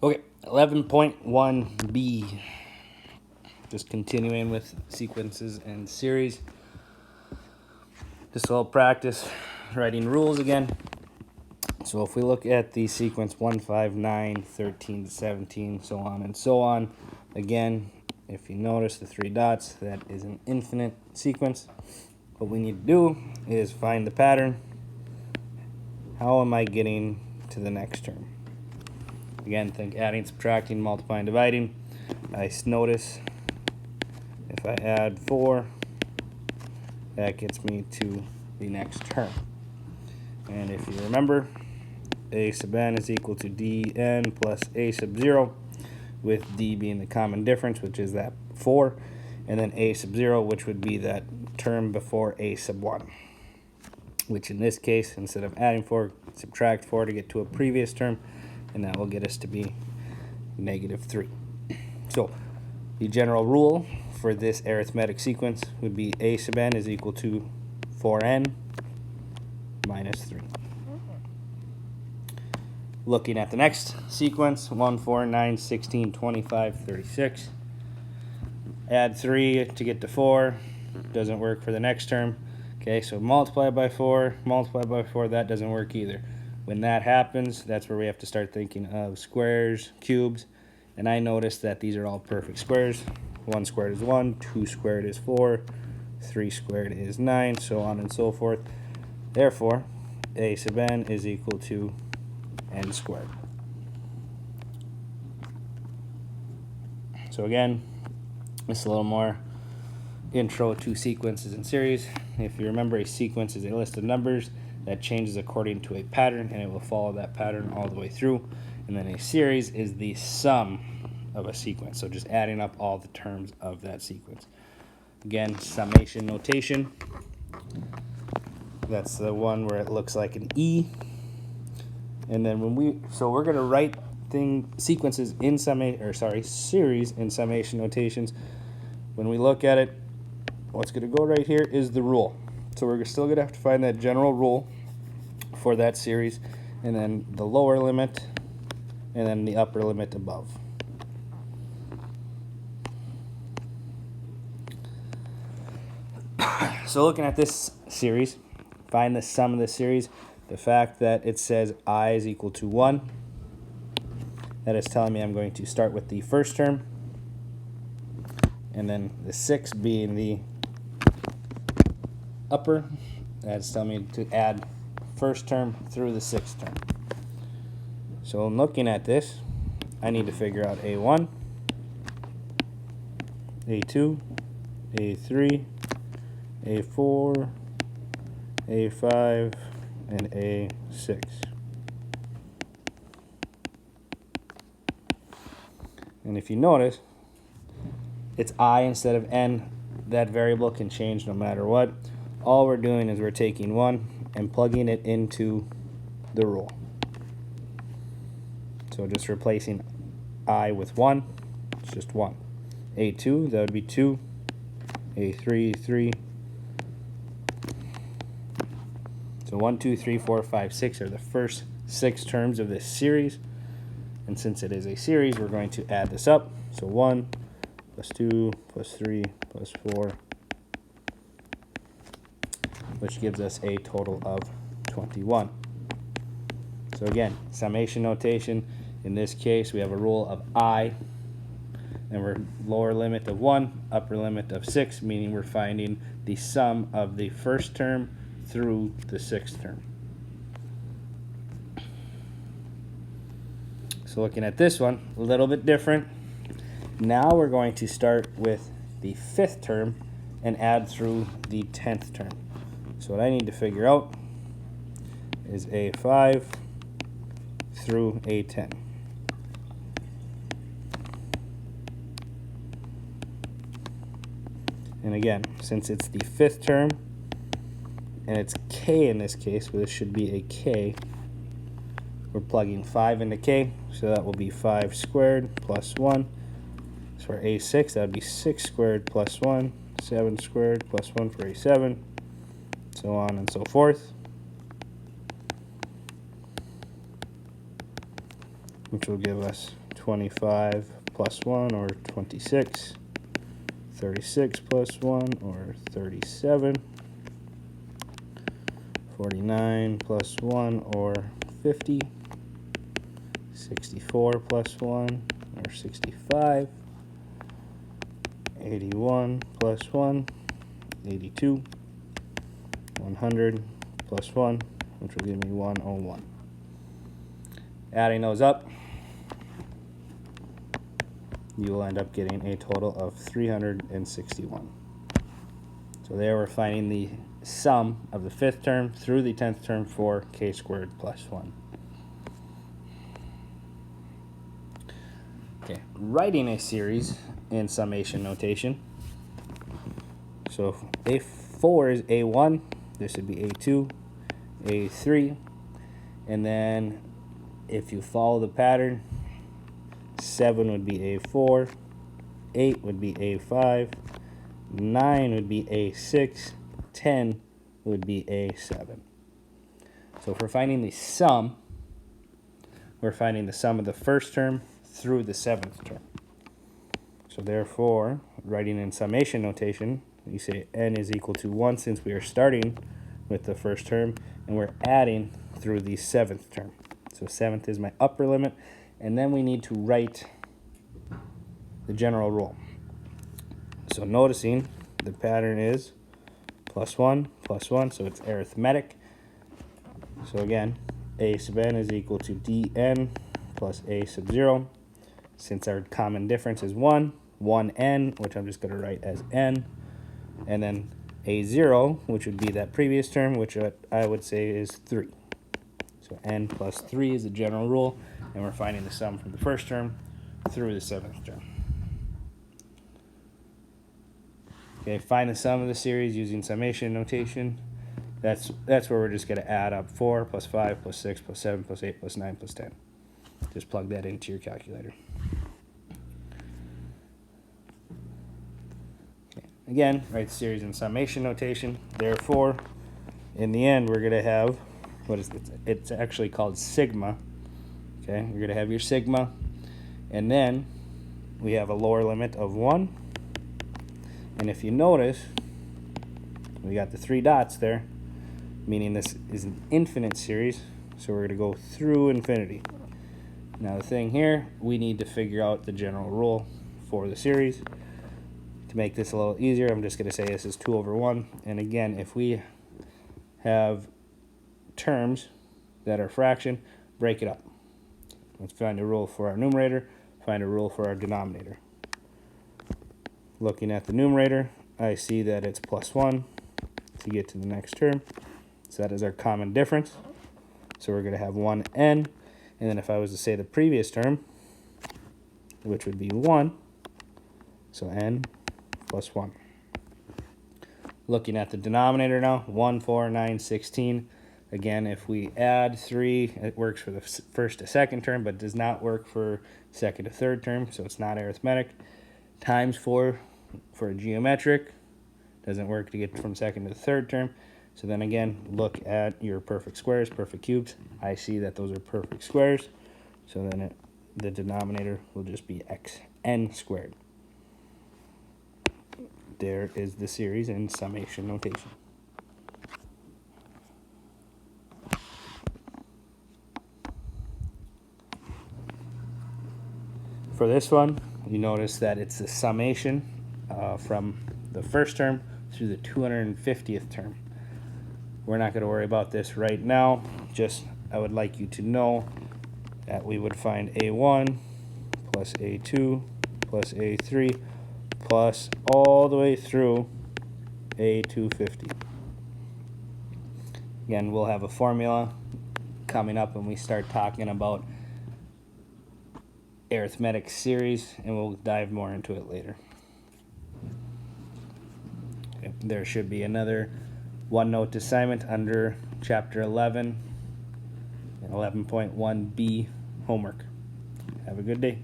Okay, 11.1b. Just continuing with sequences and series. Just a little practice writing rules again. So if we look at the sequence 1, 5, 9, 13 to 17, so on and so on. Again, if you notice the three dots, that is an infinite sequence. What we need to do is find the pattern. How am I getting to the next term? Again, think adding, subtracting, multiplying, dividing. I notice if I add 4, that gets me to the next term. And if you remember, a sub n is equal to dn plus a sub 0, with d being the common difference, which is that 4, and then a sub 0, which would be that term before a sub 1, which in this case, instead of adding 4, subtract 4 to get to a previous term, and that will get us to be negative 3. So the general rule for this arithmetic sequence would be a sub n is equal to 4n minus 3. Looking at the next sequence, 1, 4, 9, 16, 25, 36. Add 3 to get to 4. Doesn't work for the next term. Okay, so multiply by 4, that doesn't work either. When that happens, that's where we have to start thinking of squares, cubes, and I noticed that these are all perfect squares. 1 squared is 1, 2 squared is 4, 3 squared is 9, so on and so forth. Therefore, a sub n is equal to n squared. So again, this is a little more intro to sequences and series. If you remember, a sequence is a list of numbers that changes according to a pattern, and it will follow that pattern all the way through. And then a series is the sum of a sequence, so just adding up all the terms of that sequence. Again, summation notation. That's the one where it looks like an E. And then we're going to write sequences in series in summation notations. When we look at it, what's going to go right here is the rule. So we're still going to have to find that general rule for that series, and then the lower limit, and then the upper limit above. So looking at this series, find the sum of the series. The fact that it says I is equal to 1, that is telling me I'm going to start with the first term, and then the 6 being the upper, that's telling me to add first term through the sixth term. So in looking at this, I need to figure out A1, A2, A3, A4, A5, and A6. And if you notice, it's I instead of n. That variable can change no matter what. All we're doing is we're taking 1 and plugging it into the rule. So just replacing I with 1, it's just 1. A2, that would be 2. A3, 3. So 1, 2, 3, 4, 5, 6 are the first 6 terms of this series. And since it is a series, we're going to add this up. So 1 plus 2 plus 3 plus 4, which gives us a total of 21. So again, summation notation. In this case, we have a rule of I, and we're lower limit of 1, upper limit of 6, meaning we're finding the sum of the first term through the sixth term. So looking at this one, a little bit different. Now we're going to start with the fifth term and add through the 10th term. So what I need to figure out is A5 through A10. And again, since it's the fifth term, and it's k in this case, well, this should be a k, we're plugging 5 into k, so that will be 5 squared plus 1. So for A6, that would be 6 squared plus 1, 7 squared plus 1 for A7, so on and so forth, which will give us 25 plus 1, or 26, 36 plus 1, or 37, 49 plus 1, or 50, 64 plus 1, or 65, 81 plus 1, 82, 100 plus 1, which will give me 101. Adding those up, you will end up getting a total of 361. So there we're finding the sum of the 5th term through the 10th term for k squared plus 1. Okay, writing a series in summation notation. So if A4 is A1, this would be A2, A3, and then if you follow the pattern, 7 would be A4, 8 would be A5, 9 would be A6, 10 would be A7. So if we're finding the sum, we're finding the sum of the 1st term through the 7th term. So therefore, writing in summation notation, you say n is equal to 1 since we are starting with the 1st term and we're adding through the 7th term. So 7th is my upper limit, and then we need to write the general rule. So noticing the pattern is plus 1, so it's arithmetic. So again, a sub n is equal to dn plus a sub 0. Since our common difference is 1, 1n, which I'm just going to write as n, and then a0, which would be that previous term, which I would say is 3. So n plus 3 is the general rule, and we're finding the sum from the 1st term through the 7th term. Okay, find the sum of the series using summation notation. That's where we're just going to add up 4 plus 5 plus 6 plus 7 plus 8 plus 9 plus 10. Just plug that into your calculator. Okay. Again, write the series in summation notation. Therefore, in the end, we're going to have, what is it? It's actually called sigma. Okay, you're going to have your sigma, and then we have a lower limit of 1. And if you notice, we got the 3 dots there, meaning this is an infinite series, so we're going to go through infinity. Now the thing here, we need to figure out the general rule for the series. To make this a little easier, I'm just going to say this is 2 over 1. And again, if we have terms that are fraction, break it up. Let's find a rule for our numerator, find a rule for our denominator. Looking at the numerator, I see that it's plus 1 to get to the next term. So that is our common difference. So we're going to have 1n. And then if I was to say the previous term, which would be 1, so n plus 1. Looking at the denominator now, 1, 4, 9, 16. Again, if we add 3, it works for the 1st to 2nd term, but does not work for 2nd to 3rd term, so it's not arithmetic. Times 4 for a geometric, doesn't work to get from 2nd to the 3rd term. So then again, look at your perfect squares, perfect cubes. I see that those are perfect squares, so then the denominator will just be xn squared. There is the series in summation notation. For this one, you notice that it's the summation from the 1st term through the 250th term. We're not going to worry about this right now. Just I would like you to know that we would find A1 plus A2 plus A3 plus all the way through A250. Again, we'll have a formula coming up when we start talking about arithmetic series, and we'll dive more into it later. Okay, there should be another OneNote assignment under Chapter 11 and 11.1b homework. Have a good day.